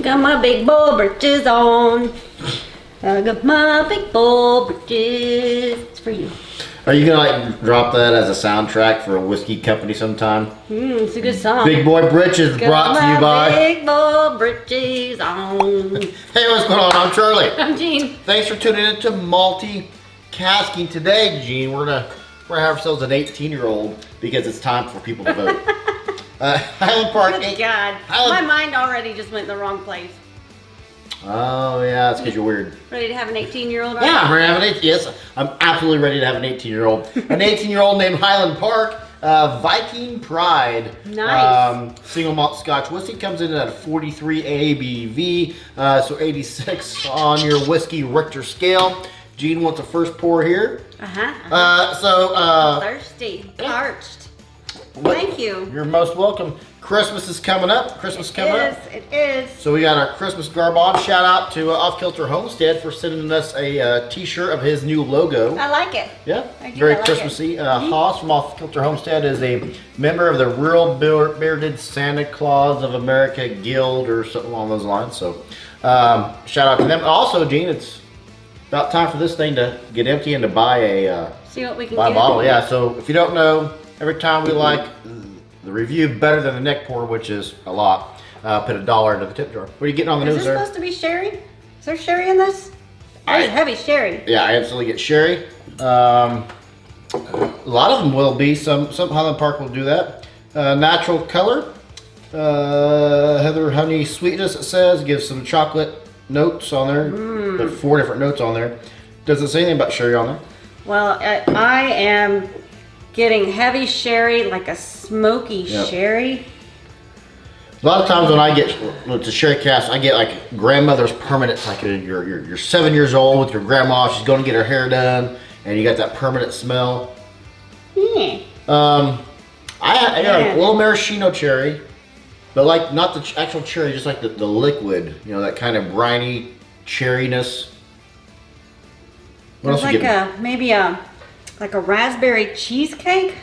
Got my big boy britches on. I got my big boy britches. It's for you. Are you gonna like drop that as a soundtrack for a whiskey company sometime? It's a good song. Big Boy Britches brought to you by Big Boy Britches on. Hey, what's going on? I'm Charlie. I'm Jean. Thanks for tuning in to Multicasking. Today, Jean, we're gonna have ourselves an 18-year-old because it's time for people to vote. Highland Park. Good God. My mind already just went in the wrong place. Oh yeah, that's because you're weird. Ready to have an 18-year-old? Yeah, I'm ready to have an 18. Yes, I'm absolutely ready to have an 18-year-old. An 18-year-old named Highland Park Viking Pride. Nice. Single malt Scotch Whisky comes in at 43 ABV, so 86 on your whiskey Richter scale. Jean wants a first pour here. Thirsty, parched. Thank you. You're most welcome. Christmas is coming up. It is. So we got our Christmas garb on. Shout out to Off Kilter Homestead for sending us a t-shirt of his new logo. I like it. Yeah, very Christmassy. Haas from Off Kilter Homestead is a member of the Real Bearded Santa Claus of America Guild or something along those lines. So shout out to them. Also, Jean, it's about time for this thing to get empty and to buy a see what we can buy get. a bottle. Yeah. So if you don't know, every time we like the review better than the neck pour, which is a lot, put $1 into the tip jar. What are you getting on the news Is this there? supposed to be sherry? Is there sherry in this? There's heavy sherry. Yeah, I absolutely get sherry. A lot of them will be. Some Highland Park will do that. Natural color. Heather honey sweetness, it says. Gives some chocolate notes on there. There's 4 different notes on there. Does it say anything about sherry on there? Well, I am getting heavy sherry, like a smoky sherry. A lot of times when I get it's a sherry cask, I get like grandmother's permanent. Like you're 7 years old with your grandma. She's going to get her hair done, and you got that permanent smell. Yeah. I got a little maraschino cherry, but like not the actual cherry, just like the liquid. You know, that kind of briny cherryness. What else Like maybe like a raspberry cheesecake,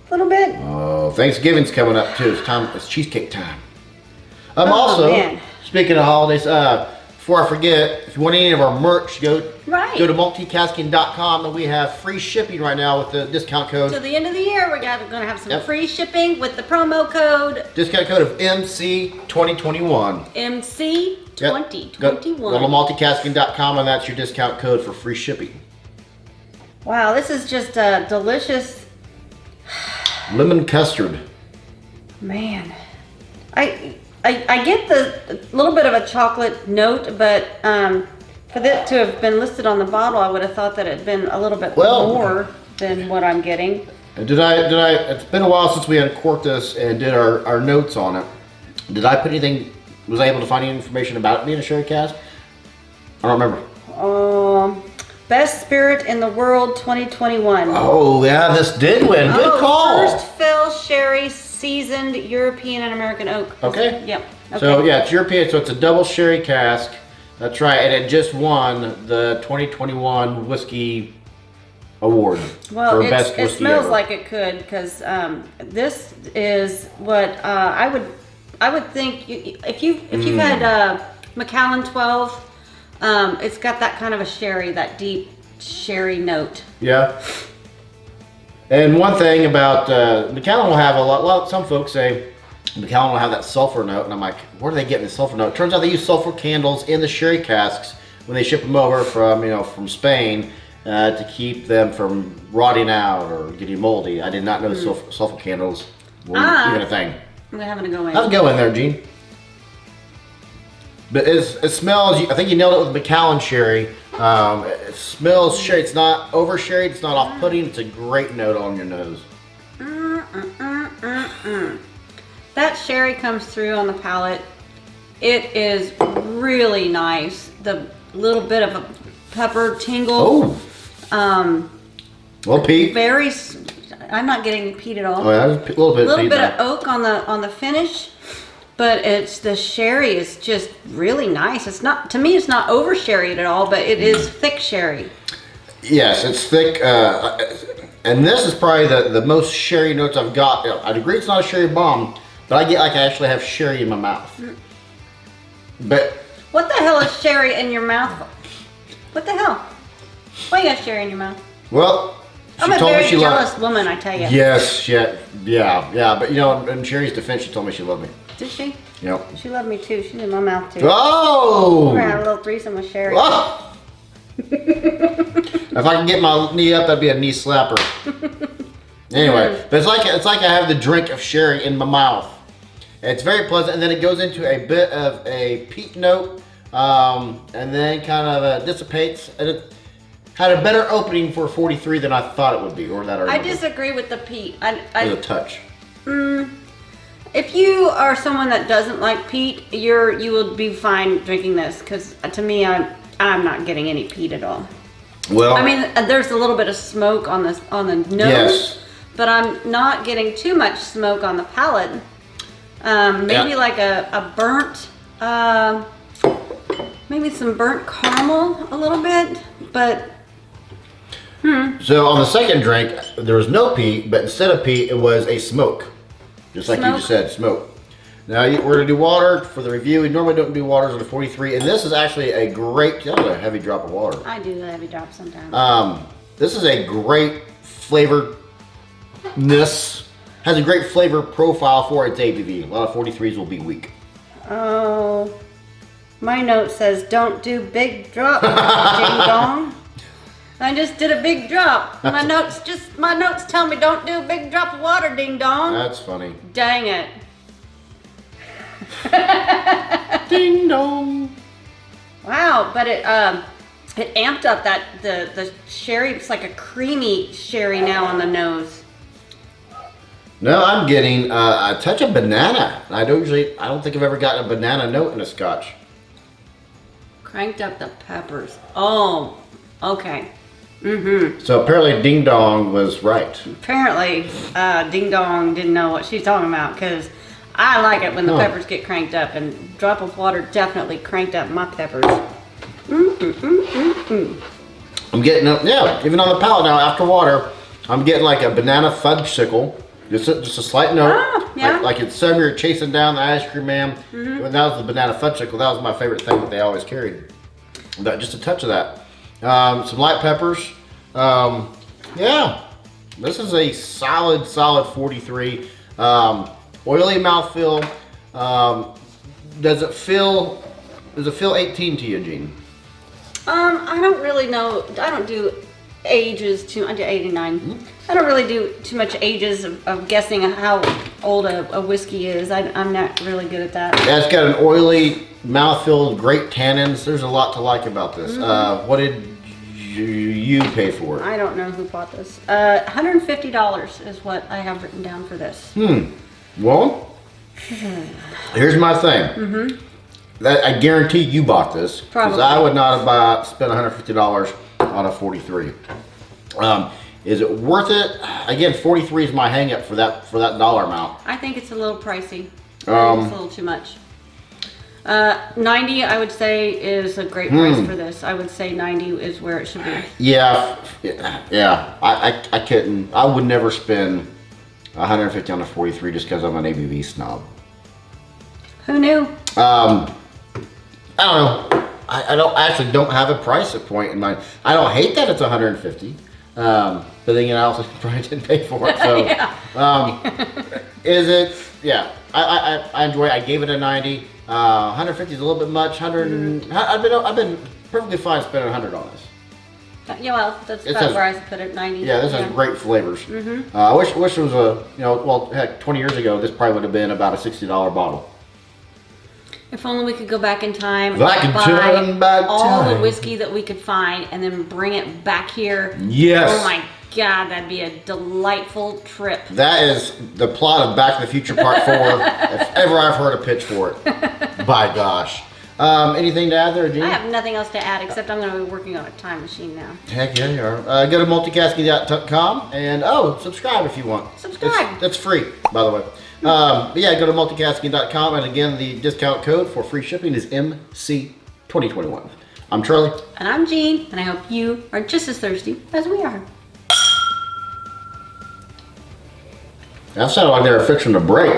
a little bit. Oh, Thanksgiving's coming up too. It's cheesecake time. Man. Speaking of holidays, before I forget, if you want any of our merch, go to multicasking.com, and we have free shipping right now with the discount code. Till the end of the year, we're gonna have some free shipping with the promo code. Discount code of MC2021. MC2021. Go to multicasking.com, and that's your discount code for free shipping. Wow, this is just a delicious Lemon custard. Man, I get the little bit of a chocolate note, but for that to have been listed on the bottle, I would have thought that it had been a little bit more than what I'm getting. Did I? It's been a while since we had corked this and did our notes on it. Did I put anything? Was I able to find any information about it being a sherry cask? I don't remember. Best Spirit in the World 2021. Oh yeah, this did win. Good call. First fill sherry, seasoned European and American oak. Okay. Yep. Okay. So yeah, it's European, so it's a double sherry cask. That's right, and it just won the 2021 whiskey award for best whiskey it smells ever. like it could, because this is what I would think if you've had Macallan 12. It's got that kind of a sherry, that deep sherry note. Yeah. And one thing about Macallan will have a lot. Some folks say Macallan will have that sulfur note, and I'm like, where are they getting the sulfur note? It turns out they use sulfur candles in the sherry casks when they ship them over from Spain to keep them from rotting out or getting moldy. I did not know sulfur candles were even a thing. We're having to go in. How's it going there, Gene? But it smells, I think you nailed it with Macallan sherry. It smells sherry. It's not over sherry. It's not off-putting. It's a great note on your nose. That sherry comes through on the palate. It is really nice. The little bit of a pepper tingle. Oh. Well, peat. I'm not getting peat at all. Oh yeah, a little bit. A little bit of oak on the finish. But the sherry is just really nice. It's not, to me, it's not over sherried at all, but it is thick sherry. Yes, it's thick. And this is probably the most sherry notes I've got. I'd agree it's not a sherry bomb, but I get like I actually have sherry in my mouth. But What the hell is sherry in your mouth? What the hell? Why you got sherry in your mouth? well, she I'm a told me very she jealous loved. woman, I tell you. Yes, yeah. But you know, in Sherry's defense, she told me she loved me. Did she? Yep. She loved me too. She's in my mouth too. Oh! We're gonna have a little threesome with Sherry. Oh! If I can get my knee up, that'd be a knee slapper. Anyway, but it's like I have the drink of sherry in my mouth. It's very pleasant, and then it goes into a bit of a peat note, and then kind of dissipates. And it had a better opening for 43 than I thought it would be, or that I I remember. disagree with the peat. With a touch. If you are someone that doesn't like peat, you will be fine drinking this, because to me, I'm not getting any peat at all. Well, I mean, there's a little bit of smoke on the nose, yes. but I'm not getting too much smoke on the palate. Maybe like a burnt, maybe some burnt caramel a little bit, but. So on the second drink, there was no peat, but instead of peat, it was a smoke. Just like you just said, smoke. Now we're gonna do water for the review. We normally don't do waters on the 43, and this is actually a great, that was a heavy drop of water. I do the heavy drop sometimes. This is a great flavorness, has a great flavor profile for its ABV. A lot of 43s will be weak. Oh, my note says don't do big drop, ding dong. I just did a big drop. My notes tell me don't do a big drop of water, ding dong. That's funny. Dang it. Ding dong. Wow, but it amped up the sherry. It's like a creamy sherry now on the nose. No, I'm getting a touch of banana. I don't think I've ever gotten a banana note in a Scotch. Cranked up the peppers. Oh, okay. So apparently Ding Dong was right. Apparently, Ding Dong didn't know what she's talking about, because I like it when the peppers get cranked up, and drop of water definitely cranked up my peppers. I'm getting even on the palate now after water, I'm getting like a banana fudgesicle. Just a slight note, like it's summer, you're chasing down the ice cream man. When that was the banana fudgesicle, that was my favorite thing that they always carried. Just a touch of that. Some light peppers. This is a solid 43. Oily mouthfeel. Does it feel 18 to you, Gene? I don't really know. I don't do ages too. I do 89. I don't really do too much ages of guessing how old a whiskey is. I'm not really good at that. Yeah, it's got an oily mouthfeel, great tannins. There's a lot to like about this. What did you pay for it? I don't know who bought this. $150 is what I have written down for this. Well, here's my thing. That I guarantee you bought this, because I would not have spent $150 on a 43. Is it worth it? Again, 43 is my hang up for that dollar amount. I think it's a little pricey. It's a little too much. 90, I would say, is a great price for this. I would say 90 is where it should be. Yeah. I couldn't. I would never spend 150 on a 43 just because I'm an ABV snob. Who knew? I don't know. I actually don't have a price point in mind. I don't hate that it's 150. But then again, I also probably didn't pay for it. So, is it? Yeah. I enjoy it. I gave it a 90. 150 is a little bit much. I've been perfectly fine spending 100 on this. Yeah, well, that's about where I put it, 90. Yeah, this has great flavors. I wish it was heck, 20 years ago, this probably would have been about a $60 bottle. If only we could go back in time If I could turn back all time. the whiskey that we could find and then bring it back here. Yes. Oh my God, that'd be a delightful trip. That is the plot of Back to the Future Part 4, if ever I've heard a pitch for it. By gosh. Anything to add there, Gene? I have nothing else to add, except I'm going to be working on a time machine now. Heck yeah, you are. Go to multicasking.com and subscribe if you want. Subscribe. That's free, by the way. But yeah, go to multicasking.com, and again, the discount code for free shipping is MC2021. I'm Charlie. And I'm Jean, and I hope you are just as thirsty as we are. That sounded like they were fixing a break.